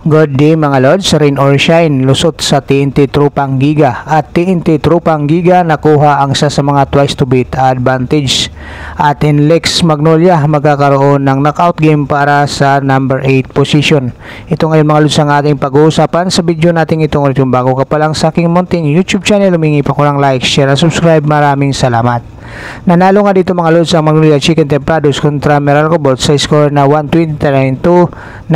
Good day mga Lods, rain or shine, lusot sa TNT Tropang Giga at TNT Tropang Giga nakuha ang isa sa mga twice to beat advantage at in Lex Magnolia magkakaroon ng knockout game para sa number 8 position. Ito ngayon mga Lods ang ating pag-uusapan sa video natin itong ulit. Yung bago ka pa lang sa aking munting YouTube channel, humingi pa ko ng like, share at subscribe. Maraming salamat. Nanalo nga dito mga Lods ang Magnolia Chicken Templados kontra Meralco Bolt sa score na 129-92.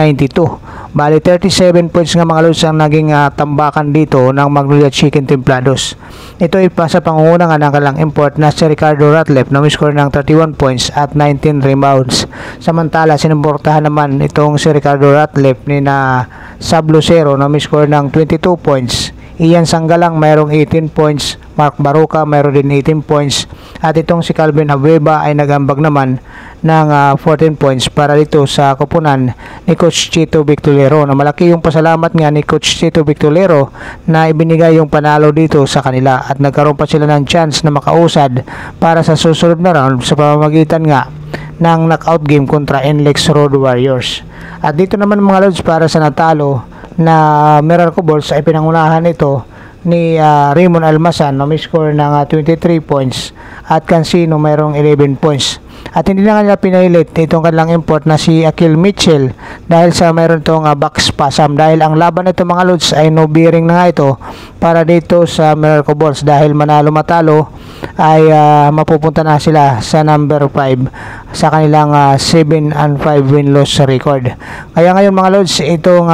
Bali 37 points nga mga Lods ang naging tambakan dito ng Magnolia Chicken Templados. Ito ay pa sa pangunguna nga ng kanilang import na si Ricardo Ratliff na may score ng 31 points at 19 rebounds. Samantala sinumportahan naman itong si Ricardo Ratliff ni na Sab Lucero na may score ng 22 points. Ian Sanggalang mayroong 18 points, Mark Baroka mayroon din 18 points, at itong si Calvin Abueva ay nagambag naman ng 14 points para dito sa koponan ni Coach Chito Victolero, na malaki yung pasalamat nga ni Coach Chito Victolero na ibinigay yung panalo dito sa kanila at nagkaroon pa sila ng chance na makausad para sa susunod na round sa pamamagitan nga ng knockout game kontra NLEX Road Warriors. At dito naman mga Lods, para sa natalo na Meralco Bolts ay pinangunahan ito ni Raymond Almasan na may score ng 23 points at Cancino mayroong 11 points. At hindi na nila pinailit itong kanilang import na si Akil Mitchell dahil sa mayroon itong back spasm, dahil ang laban nito mga Lods ay no bearing na nga ito para dito sa Meralco Bolts, dahil manalo matalo ay mapupunta na sila sa number 5 sa kanilang 7-5 win-loss record. Kaya ngayon mga Lods, itong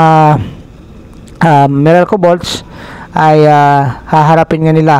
Meralco Bolts ay haharapin nga nila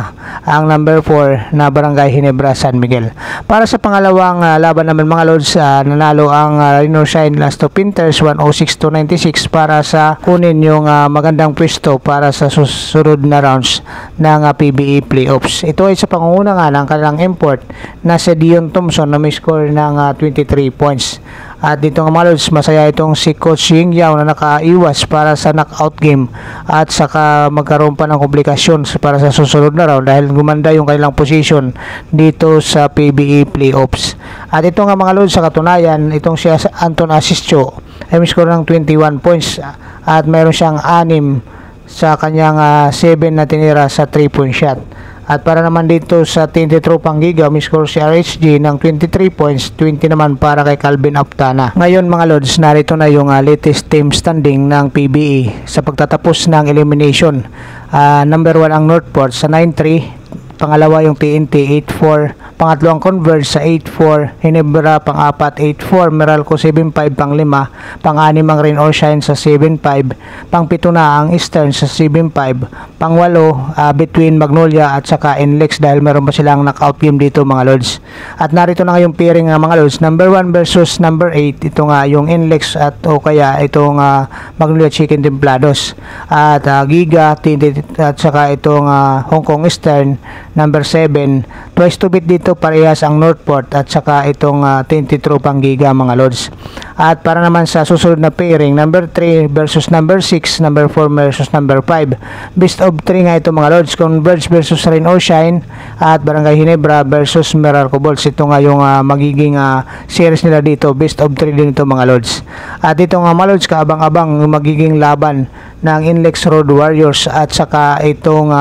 ang number 4 na Barangay Ginebra San Miguel. Para sa pangalawang laban naman mga Lods, nanalo ang Rain or Shine Las Pinters 106-96 para sa kunin yung magandang pwesto para sa susunod na rounds ng PBA playoffs. Ito ay sa pangunguna nga ng kanilang import na si Dion Thompson na may score ng 23 points. At dito nga mga Lods, masaya itong si Coach Ying Yao na nakaiwas para sa knockout game at saka magkaroon pa ng komplikasyon para sa susunod na round dahil gumanda yung kanilang position dito sa PBA playoffs. At ito nga mga Lods, sa katunayan, itong si Anton Asistio ay may score ng 21 points at meron siyang 6 sa kanyang 7 na tinira sa 3-point shot. At para naman dito sa TNT Tropang Giga, may score si RHG ng 23 points, 20 naman para kay Calvin Aptana. Ngayon mga Lods, narito na yung latest team standing ng PBA sa pagtatapos ng elimination. Number 1 ang Northport sa 9-3, pangalawa yung TNT 8-4, pangatlo ang Converge sa 8-4, Ginebra pang-apat 8-4, Meralco 7-5 pang-lima, pang-anim ang Rain or Shine sa 7-5, pang-pito na ang Eastern sa 7-5, pang-walo between Magnolia at saka NLEX dahil meron pa silang knockout game dito mga Lods. At narito na ngayong pairing mga Lods, number 1 versus number 8, ito nga yung NLEX at o kaya itong Magnolia Chicken Templados, at Giga TNT at saka itong Hong Kong Eastern number 7. Twice to beat dito parehas ang Northport at saka itong TNT Tropang Giga mga Lods. At para naman sa susunod na pairing, number 3 versus number 6, number 4 versus number 5. Best of 3 nga ito mga Lods, Converge versus Rain or Shine at Barangay Ginebra versus Meralco Bolts. Ito nga yung magiging series nila dito, best of 3 din ito mga Lods. At ito nga mga Lods, kaabang-abang magiging laban ng NLEX Road Warriors at saka itong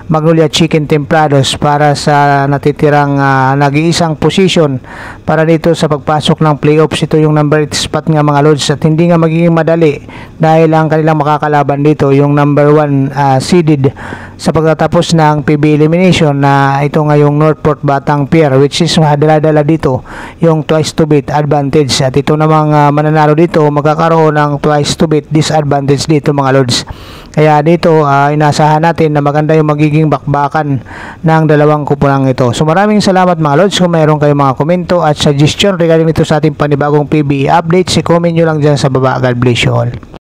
Magnolia Chicken Templados para sa natitirang nag-iisang position para dito sa pagpasok ng playoffs. Ito yung number 8 spot nga mga Lods, at hindi nga magiging madali dahil ang kanilang makakalaban dito yung number 1 seeded sa pagtatapos ng PBA elimination na ito nga yung Northport Batang Pier, which is dala-dala dito yung twice to beat advantage, at ito namang mananalo dito magkakaroon ng twice to beat disadvantage dito mga Lods. Kaya dito inasahan natin na maganda yung magiging bakbakan ng dalawang kupunang ito. So maraming salamat mga Lods. Kung mayroon kayong mga komento at suggestion regarding ito sa ating panibagong PBA updates, i-comment nyo lang dyan sa baba. God bless you all.